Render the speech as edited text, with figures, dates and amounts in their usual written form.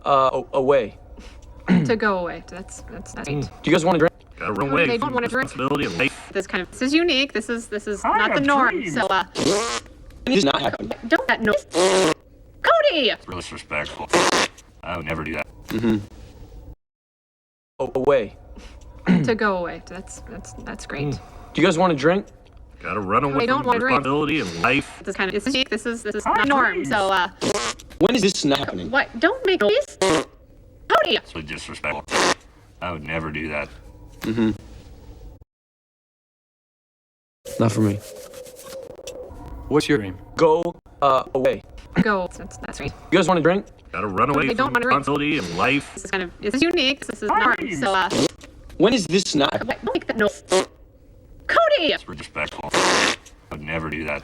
away. To go away. That's right. Do you guys want to drink? Gotta run away They from don't want to drink. responsibility and life. This is unique. This is not the have norm. dreams. So This is not happening. don't that noise. Cody! It's really disrespectful. I would never do that. Away. To go away. That's great. Do you guys want to drink? Gotta run away They don't from want to drink. responsibility and life. This is unique. This is not the norm. So When is this not happening? what? Don't make noise. Cody! It's really disrespectful. I would never do that. Not for me. What's your dream? Go away. Go. That's right. You guys want to drink? Gotta run away They don't from want to drink. responsibility and life. This is unique. This is not the norm. So When is this not happening? what? Don't make that noise. Cody! It's really disrespectful. I would never do that.